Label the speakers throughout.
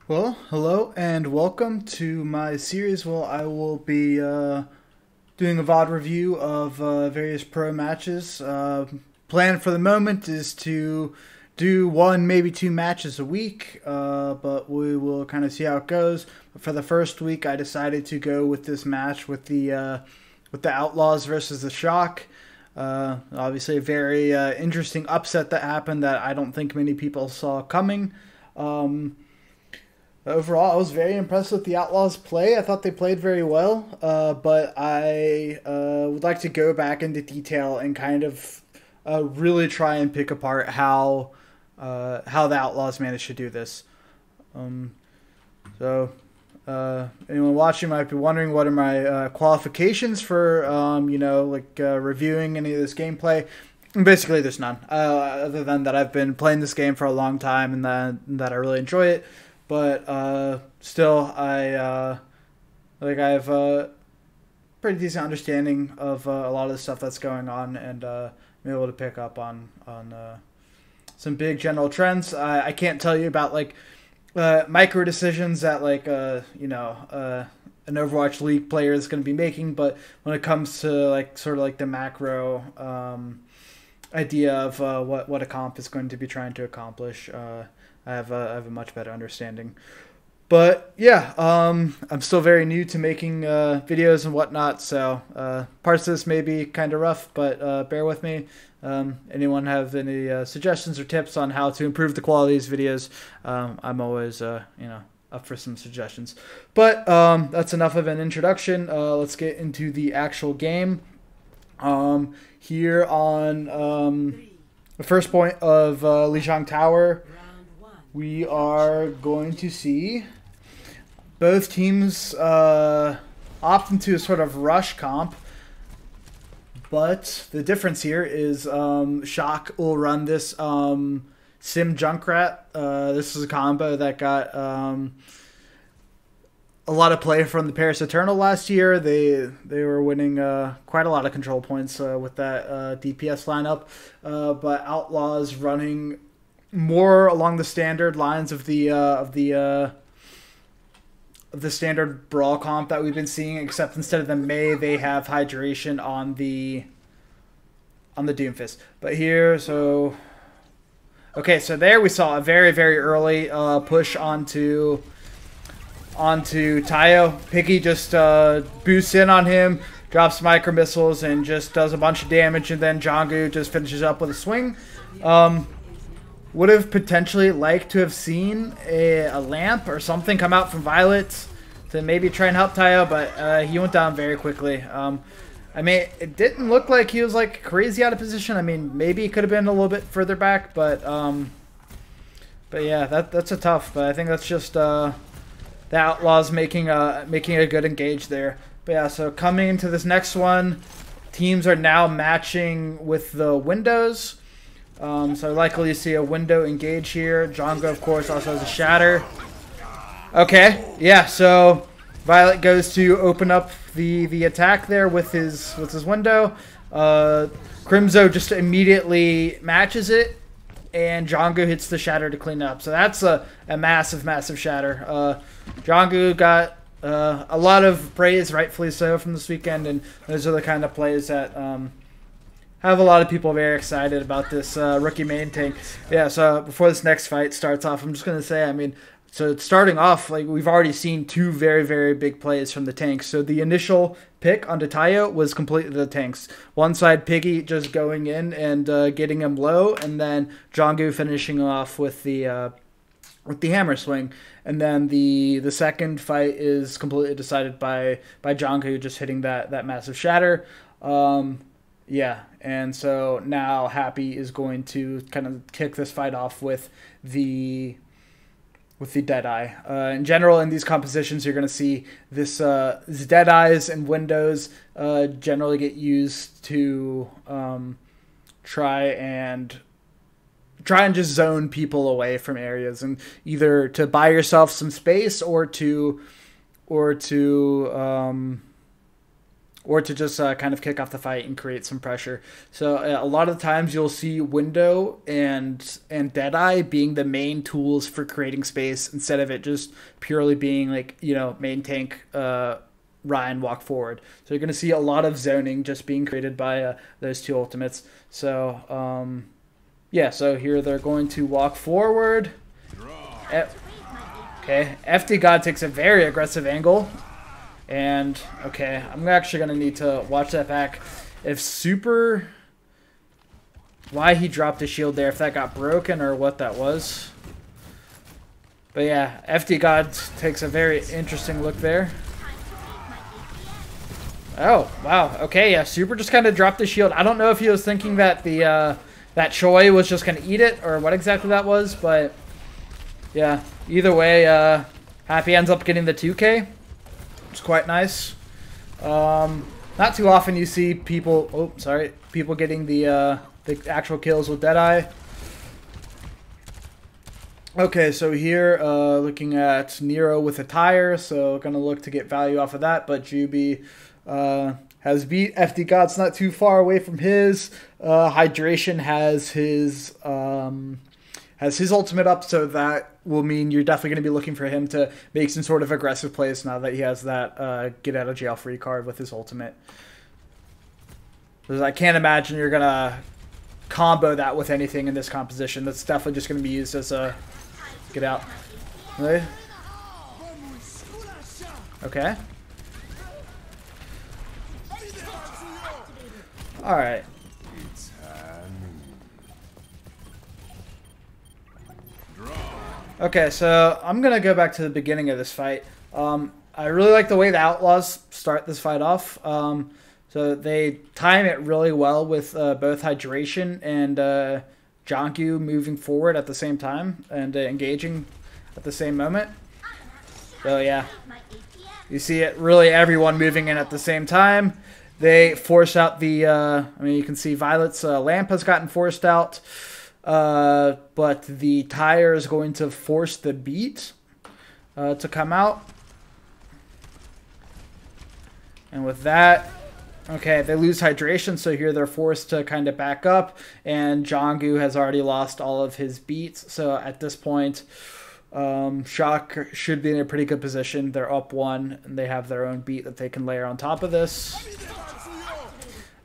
Speaker 1: Well, hello and welcome to my series. Well, I will be doing a VOD review of various pro matches. Plan for the moment is to do one, maybe two matches a week, but we will kind of see how it goes. But for the first week, I decided to go with this match with the Outlaws versus the Shock. Obviously, a very interesting upset that happened that I don't think many people saw coming. Overall, I was very impressed with the Outlaws' play. I thought they played very well, but I would like to go back into detail and kind of really try and pick apart how the Outlaws managed to do this. So, anyone watching might be wondering what are my qualifications for reviewing any of this gameplay. Basically, there's none, other than that I've been playing this game for a long time and that I really enjoy it. But still, I have a pretty decent understanding of a lot of the stuff that's going on, and I'm able to pick up on some big general trends. I can't tell you about micro decisions that an Overwatch League player is going to be making, but when it comes to the macro idea of what a comp is going to be trying to accomplish. I have a much better understanding. But yeah, I'm still very new to making videos and whatnot, so parts of this may be kind of rough, but bear with me. Anyone have any suggestions or tips on how to improve the quality of these videos? I'm always up for some suggestions. But that's enough of an introduction. Let's get into the actual game. Here on the first point of Lijiang Tower, we are going to see both teams opt into a sort of rush comp, but the difference here is Shock will run this Sim Junkrat. This is a combo that got a lot of play from the Paris Eternal last year. They were winning quite a lot of control points with that DPS lineup, but Outlaws running more along the standard lines of the standard brawl comp that we've been seeing, except instead of the Mei, they have hydration on the Doomfist. But here, so there we saw a very, very early push onto Tayo. Piggy just boosts in on him, drops micro missiles, and just does a bunch of damage, and then Jonggu just finishes up with a swing. Would have potentially liked to have seen a lamp or something come out from Violet to maybe try and help Tayo, but he went down very quickly. I mean, it didn't look like he was crazy out of position. I mean, maybe he could have been a little bit further back, but yeah, that's a tough. But I think that's just the Outlaws making a good engage there. But yeah, so coming into this next one, teams are now matching with the windows. So likely you see a window engage here. Jongo, of course, also has a shatter. Okay, yeah, so Violet goes to open up the attack there with his window. Crimzo just immediately matches it, and Jongo hits the shatter to clean up. So that's a massive, massive shatter. Jongo got a lot of praise, rightfully so, from this weekend, and those are the kind of plays that have a lot of people very excited about this rookie main tank. Yeah, so before this next fight starts off, I'm just going to say, I mean, so starting off, we've already seen two very, very big plays from the tanks. So the initial pick onto Tayo was completely the tanks. One side, Piggy just going in and getting him low, and then Jonggu finishing off with the hammer swing. And then the second fight is completely decided by Jonggu just hitting that massive shatter. Yeah, and so now Happy is going to kind of kick this fight off with the Deadeye. In general, in these compositions, you're going to see these Deadeyes and windows generally get used to try and just zone people away from areas, and either to buy yourself some space or to or to just kind of kick off the fight and create some pressure. So a lot of times you'll see Window and Deadeye being the main tools for creating space instead of it just purely being like, you know, main tank Ryan walk forward. So you're going to see a lot of zoning just being created by those two ultimates. So yeah, so here they're going to walk forward. Okay, FD God takes a very aggressive angle. And, okay, I'm actually going to need to watch that back. If Super... Why he dropped his shield there, if that got broken or what that was. But yeah, FD God takes a very interesting look there. Oh, wow. Okay, yeah, Super just kind of dropped his shield. I don't know if he was thinking that the that Choi was just going to eat it or what exactly that was, but yeah, either way, Happy ends up getting the 2K. It's quite nice. Not too often you see people, people getting the actual kills with Deadeye. Okay, so here, looking at Nero with a tire, so gonna look to get value off of that, but Juby has beat FD God's not too far away from his. Hydration has his ultimate up, so that will mean you're definitely going to be looking for him to make some sort of aggressive plays now that he has that get out of jail free card with his ultimate. Because I can't imagine you're going to combo that with anything in this composition. That's definitely just going to be used as a get out. Really? Okay. Alright. Okay, so I'm going to go back to the beginning of this fight. I really like the way the Outlaws start this fight off. So they time it really well with both Hydration and Jonggu moving forward at the same time and engaging at the same moment. So yeah, you see it really everyone moving in at the same time. They force out the, I mean, you can see Violet's lamp has gotten forced out. But the tire is going to force the beat to come out. And with that, okay, they lose hydration, so here they're forced to kind of back up. And Jonggu has already lost all of his beats. So at this point, Shock should be in a pretty good position. They're up 1, and they have their own beat that they can layer on top of this.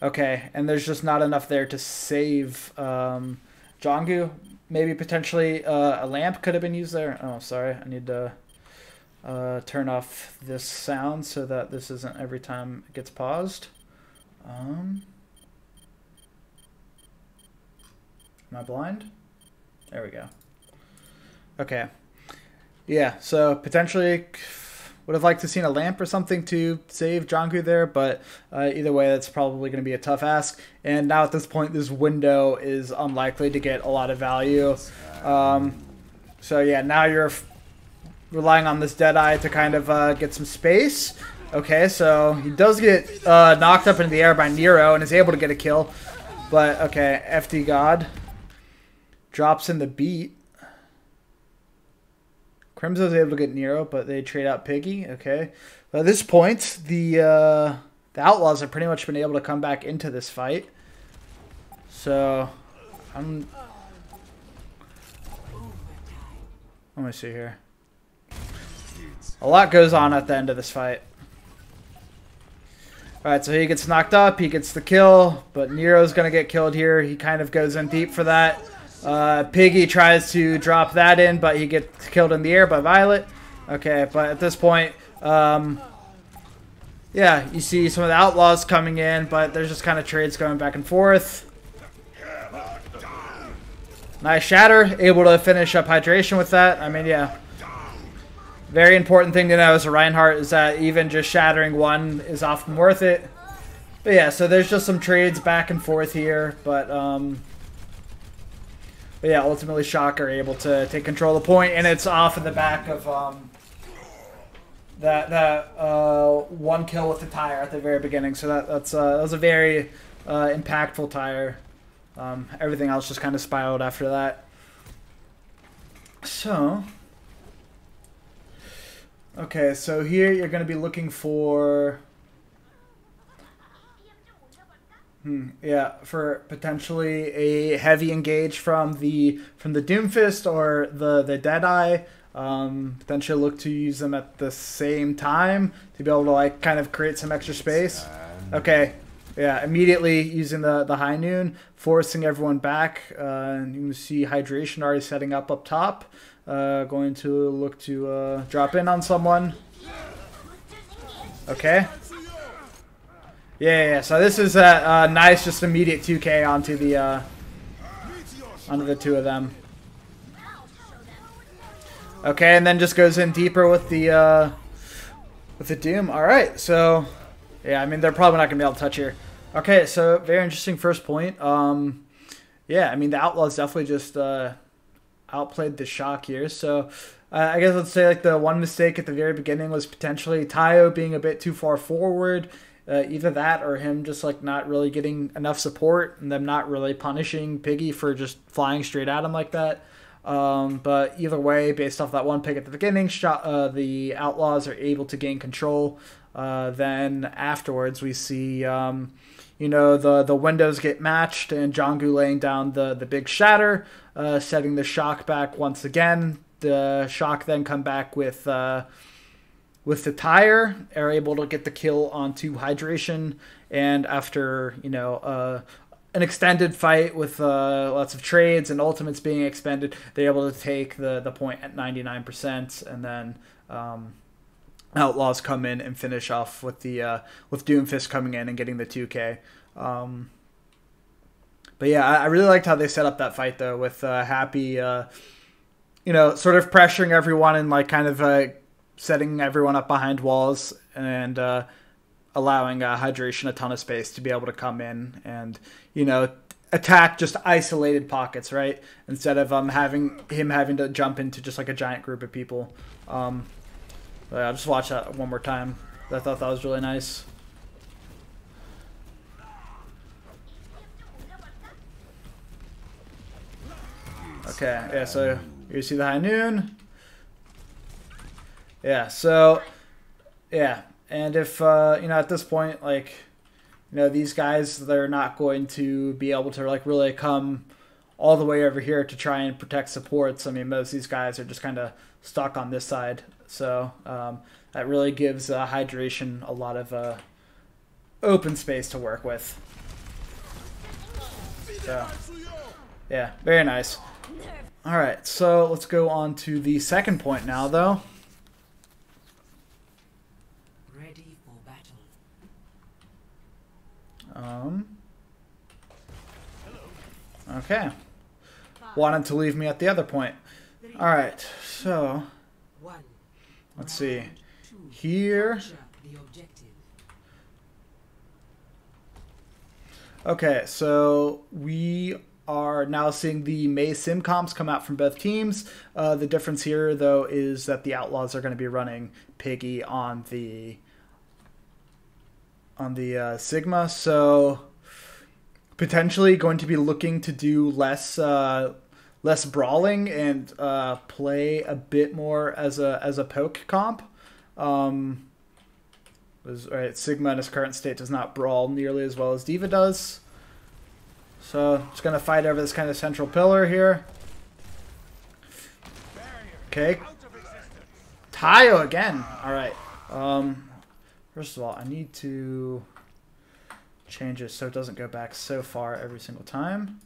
Speaker 1: Okay, and there's just not enough there to save Jonggu. Maybe potentially a lamp could have been used there. Oh, sorry. I need to turn off this sound so that this isn't every time it gets paused. Am I blind? There we go. Okay. Yeah, so potentially would have liked to seen a lamp or something to save Jonggu there, but either way, that's probably going to be a tough ask. And now at this point, this window is unlikely to get a lot of value. So yeah, now you're relying on this Deadeye to kind of get some space. Okay, so he does get knocked up into the air by Nero and is able to get a kill. But okay, FD God drops in the beat. Crimso's able to get Nero, but they trade out Piggy. Okay. But at this point, the Outlaws have pretty much been able to come back into this fight. So, let me see here. A lot goes on at the end of this fight. Alright, so he gets knocked up, he gets the kill, but Nero's going to get killed here. He kind of goes in deep for that. Piggy tries to drop that in, but he gets killed in the air by Violet. Okay, but at this point, yeah, you see some of the Outlaws coming in, but there's just kind of trades going back and forth. Nice Shatter, able to finish up Hydration with that. I mean, yeah. Very important thing to know as a Reinhardt is that even just shattering one is often worth it. But yeah, so there's just some trades back and forth here, but yeah, ultimately Shock are able to take control of the point, and it's off of the back of that one kill with the tire at the very beginning. So that was a very impactful tire. Everything else just kind of spiraled after that. So, okay, so here you're going to be looking for Yeah, for potentially a heavy engage from the Doomfist or the Deadeye. Potentially look to use them at the same time to be able to like kind of create some extra space. Okay, yeah, immediately using the High Noon, forcing everyone back. And you can see Hydration already setting up top. Going to look to drop in on someone. Okay. Yeah. So this is a nice, just immediate 2K onto the two of them. Okay, and then just goes in deeper with the Doom. All right, so yeah, I mean they're probably not gonna be able to touch here. Okay, so very interesting first point. Yeah, I mean the Outlaws definitely just outplayed the Shock here. So I guess let's say like the one mistake at the very beginning was potentially Tayo being a bit too far forward. Either that or him just like not really getting enough support and them not really punishing Piggy for just flying straight at him like that. But either way, based off that one pick at the beginning, the Outlaws are able to gain control. Then afterwards, we see, the windows get matched and Jonggu laying down the big shatter, setting the Shock back once again. The Shock then come back with the tire, are able to get the kill onto Hydration, and after an extended fight with lots of trades and ultimates being expended, they're able to take the point at 99%, and then Outlaws come in and finish off with with Doomfist coming in and getting the 2K. But yeah, I really liked how they set up that fight though, with Happy, sort of pressuring everyone and like kind of setting everyone up behind walls and allowing Hydration a ton of space to be able to come in and attack just isolated pockets, right? Instead of having to jump into just like a giant group of people. I'll just watch that one more time. I thought that was really nice. Okay, yeah, so you see the High Noon. Yeah, so yeah, and if at this point, like, these guys, they're not going to be able to like really come all the way over here to try and protect supports. I mean, most of these guys are just kind of stuck on this side, so that really gives Hydration a lot of open space to work with. So yeah, very nice. All right, so let's go on to the second point now, though.
Speaker 2: Ready for battle.
Speaker 1: Okay. Wanted to leave me at the other point. All right, so let's see here. Okay, so we are now seeing the May sim comps come out from both teams. The difference here, though, is that the Outlaws are going to be running Piggy on the Sigma, so potentially going to be looking to do less brawling and play a bit more as a poke comp. Right, Sigma in its current state does not brawl nearly as well as D.Va does. So just gonna fight over this kind of central pillar here. Okay. Tayo again. Alright. First of all, I need to change it so it doesn't go back so far every single time.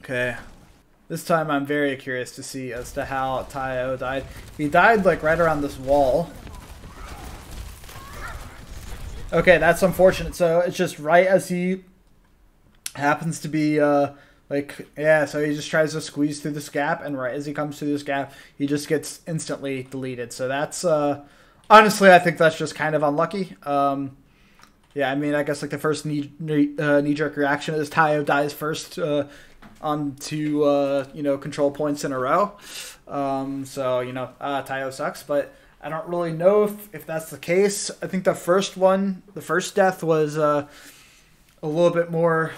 Speaker 1: Okay. This time I'm very curious to see as to how Tayo died. He died like right around this wall. Okay, that's unfortunate. So it's just right as he happens to be, so he just tries to squeeze through this gap, and right as he comes through this gap, he just gets instantly deleted. So that's, honestly, I think that's just kind of unlucky. Yeah, I mean, I guess like the first knee-jerk reaction is Tayo dies first on two, control points in a row. Tayo sucks, but I don't really know if that's the case. I think the first death was a little bit more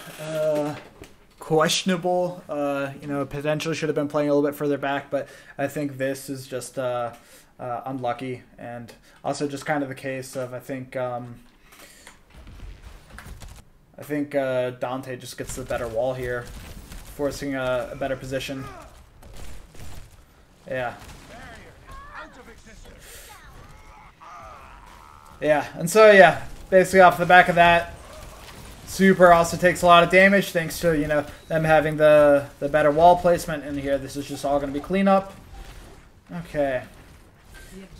Speaker 1: questionable. You know, potentially should have been playing a little bit further back, but I think this is just unlucky, and also just kind of the case of I think Dante just gets the better wall here, forcing a better position. Yeah. Yeah, and so yeah, basically off the back of that, Super also takes a lot of damage thanks to, you know, them having the better wall placement in here. This is just all going to be cleanup. Okay.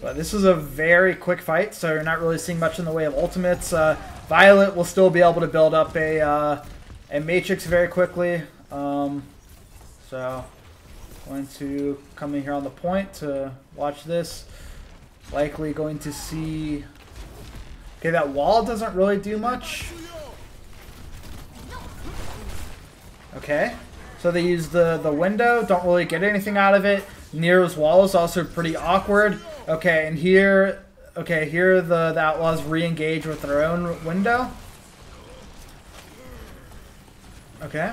Speaker 1: But this is a very quick fight, so you're not really seeing much in the way of ultimates. Violet will still be able to build up a Matrix very quickly. So, going to come in here on the point to watch this. Likely going to see... Okay, that wall doesn't really do much. Okay, so they use the window, don't really get anything out of it. Nero's wall is also pretty awkward. Okay, and here the Outlaws re-engage with their own window. Okay.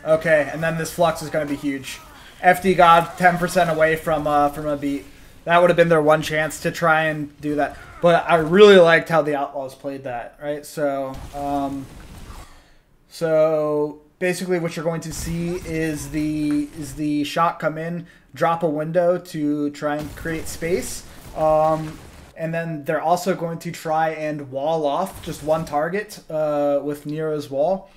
Speaker 1: Okay, and then this flux is going to be huge. FD God 10% away from a beat. That would have been their one chance to try and do that. But I really liked how the Outlaws played that, right? So, so basically what you're going to see is the shot come in, drop a window to try and create space. And then they're also going to try and wall off just one target with Nero's wall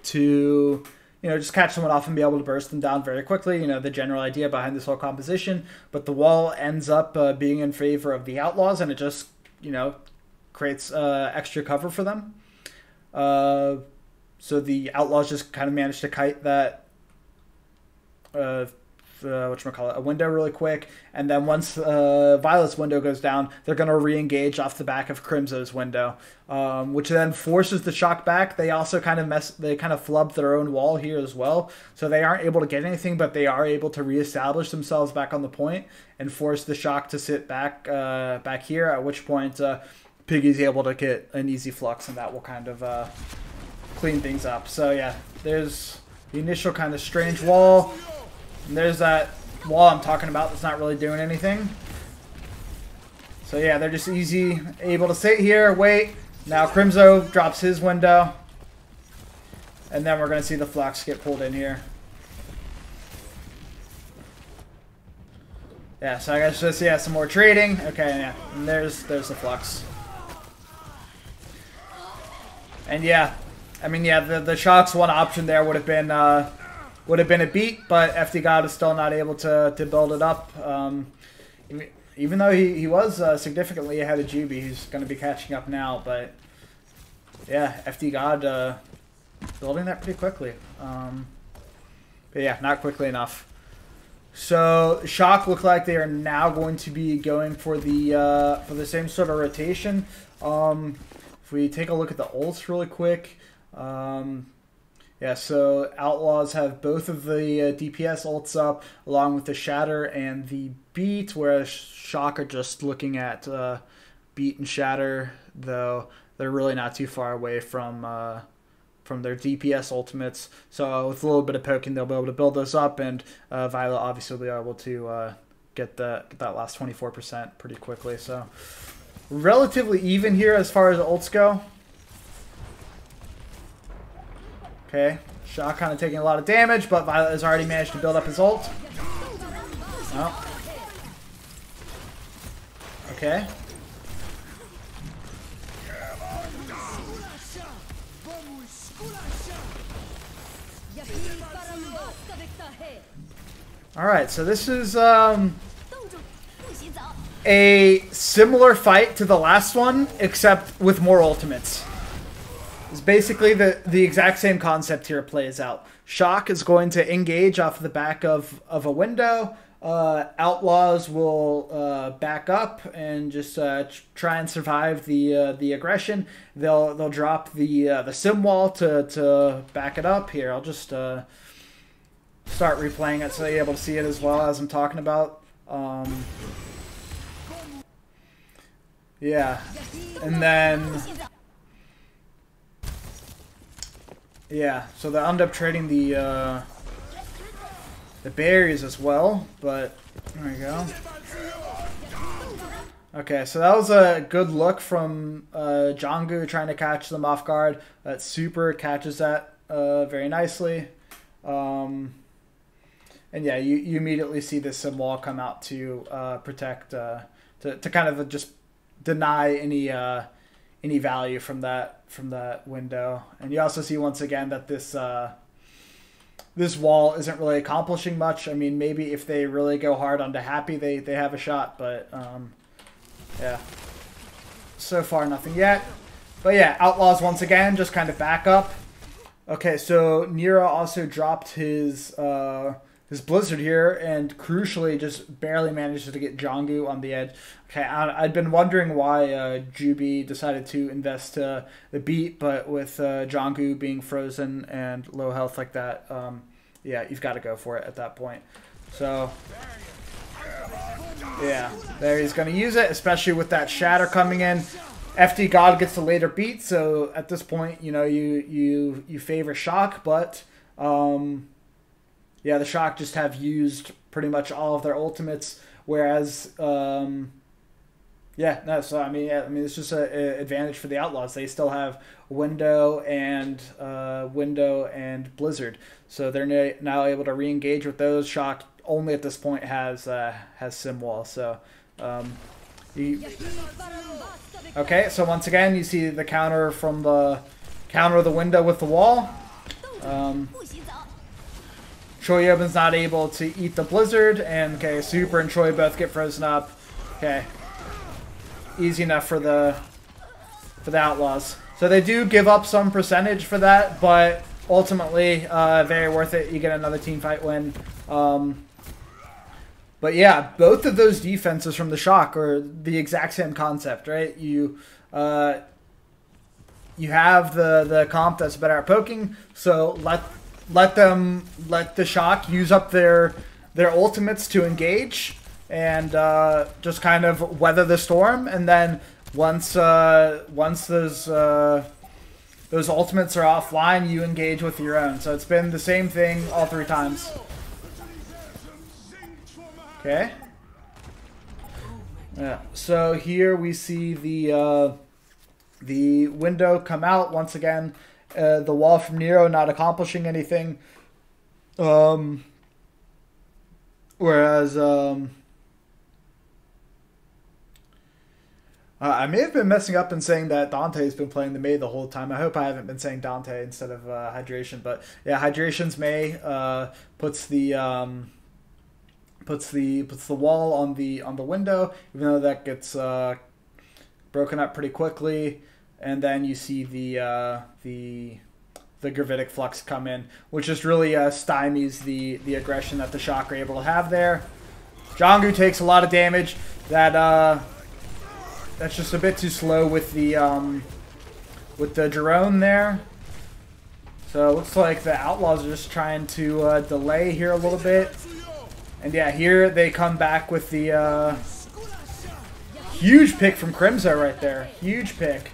Speaker 1: to... You know, just catch someone off and be able to burst them down very quickly. You know, the general idea behind this whole composition. But the wall ends up being in favor of the Outlaws, and it just, you know, creates extra cover for them. So the Outlaws just kind of managed to kite that, a window really quick. And then once Violet's window goes down, they're going to re-engage off the back of Crimso's window, which then forces the shock back. They also kind of flub their own wall here as well. So they aren't able to get anything, but they are able to reestablish themselves back on the point and force the shock to sit back here, at which point Piggy's able to get an easy flux, and that will kind of clean things up. So yeah, there's the initial kind of strange wall. And there's that wall I'm talking about that's not really doing anything. So yeah, they're just able to sit here, wait. Now Crimso drops his window. And then we're going to see the flux get pulled in here. Yeah, so I guess just, yeah, some more trading. Okay, yeah, and there's the flux. And yeah, I mean, yeah, the shock's one option there would have been a beat, but FD God is still not able to build it up. Even though he was significantly ahead of GB, he's going to be catching up now. But yeah, FD God building that pretty quickly. But yeah, not quickly enough. So Shock look like they are now going to be going for the same sort of rotation. If we take a look at the ults really quick. Yeah, so Outlaws have both of the DPS ults up, along with the Shatter and the Beat, whereas Shock are just looking at Beat and Shatter, though they're really not too far away from their DPS ultimates. So with a little bit of poking, they'll be able to build those up, and Violet obviously will be able to get that last 24% pretty quickly. So relatively even here as far as ults go. Okay, Shock kind of taking a lot of damage, but Violet has already managed to build up his ult. Oh. Okay. Alright, so this is a similar fight to the last one, except with more ultimates. It's basically the exact same concept here plays out. Shock is going to engage off the back of a window. Outlaws will back up and just try and survive the aggression. They'll drop the sim wall to back it up. Here, I'll just start replaying it so you're able to see it as well as I'm talking about. Yeah, and then Yeah, so they end up trading the berries as well, but there we go. Okay, so that was a good look from Jangu trying to catch them off guard. That super catches that very nicely. And yeah, you immediately see the sim wall come out to protect, to kind of just deny any value from that window. And you also see once again that this wall isn't really accomplishing much. I mean, maybe if they really go hard onto Happy, they have a shot, but yeah. So far, nothing yet. But yeah, Outlaws once again just kind of back up. Okay, so Nero also dropped his Blizzard here, and crucially just barely manages to get Jangu on the edge. Okay, I'd been wondering why Jubi decided to invest the beat, but with Jangu being frozen and low health like that, yeah, you've got to go for it at that point. So yeah, there he's going to use it, especially with that Shatter coming in. FD God gets the later beat, so at this point, you know, you favor Shock, but yeah, the Shock just have used pretty much all of their ultimates, whereas yeah, no, so I mean it's just an advantage for the Outlaws. They still have Window and Blizzard, so they're now able to re-engage with those. Shock only at this point has Sim Wall, so okay, so once again you see the counter from the window with the wall. Choyobin's not able to eat the Blizzard, and okay, Super and Choi both get frozen up. Okay, easy enough for the Outlaws. So they do give up some percentage for that, but ultimately very worth it. You get another team fight win. But yeah, both of those defenses from the Shock are the exact same concept, right? You have the comp that's better at poking, so let the Shock use up their ultimates to engage and just kind of weather the storm, and then once those ultimates are offline, you engage with your own. So it's been the same thing all three times. Okay. Yeah. So here we see the window come out once again. The wall from Nero not accomplishing anything. Whereas I may have been messing up and saying that Dante's been playing the Mei the whole time. I hope I haven't been saying Dante instead of Hydration. But yeah, Hydration's Mei puts the wall on the window, even though that gets broken up pretty quickly, and then you see the Gravitic Flux come in, which just really stymies the aggression that the Shock are able to have there. Jangu takes a lot of damage. That's just a bit too slow with the drone there. So it looks like the Outlaws are just trying to delay here a little bit. And yeah, here they come back with the huge pick from Crimzo right there. Huge pick.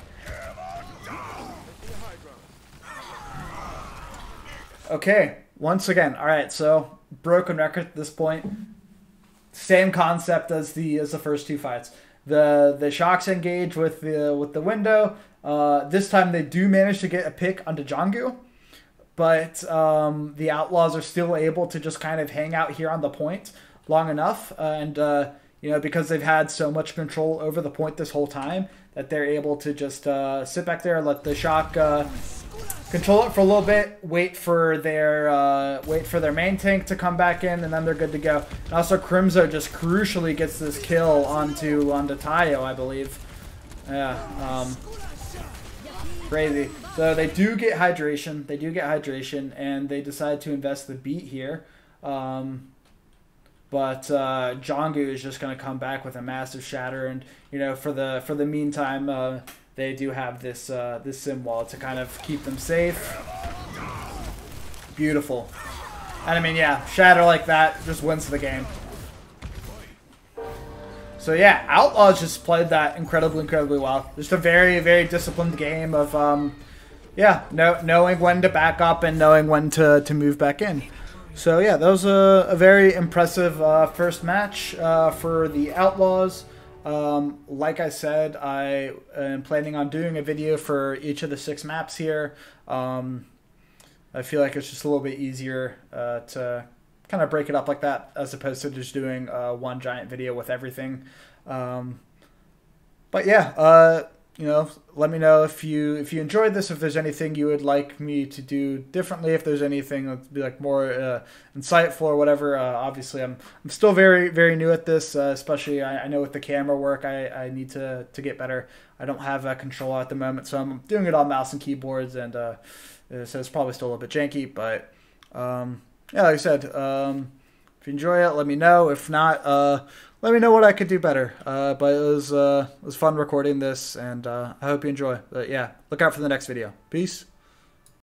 Speaker 1: Okay, once again, all right. So broken record at this point. Same concept as the first two fights. The Shocks engage with the window. This time they do manage to get a pick onto Jangu. But the Outlaws are still able to just kind of hang out here on the point long enough, and you know, because they've had so much control over the point this whole time, that they're able to just sit back there, let the Shock control it for a little bit, wait for their main tank to come back in, and then they're good to go. And also, Crimzo just crucially gets this kill onto Tayo, I believe. Yeah. Crazy. So they do get hydration. And they decide to invest the beat here. But Jangu is just going to come back with a massive shatter, and you know, for the meantime, they do have this sim wall to kind of keep them safe. Beautiful. And I mean, yeah, shatter like that just wins the game. So yeah, Outlaws just played that incredibly well. Just a very, very disciplined game of yeah, knowing when to back up and knowing when to move back in. So yeah, that was a very impressive first match for the Outlaws. Like I said, I am planning on doing a video for each of the 6 maps here. I feel like it's just a little bit easier to kind of break it up like that as opposed to just doing one giant video with everything. But yeah, you know, let me know if you enjoyed this, if there's anything you would like me to do differently, if there's anything that'd be like more insightful or whatever. Obviously, I'm still very new at this, especially I know with the camera work, I need to get better. I don't have a controller at the moment, so I'm doing it on mouse and keyboards, and so it's probably still a little bit janky. But yeah, like I said, if you enjoy it, let me know. If not, let me know what I could do better. But it was fun recording this, and I hope you enjoy. But yeah, look out for the next video. Peace.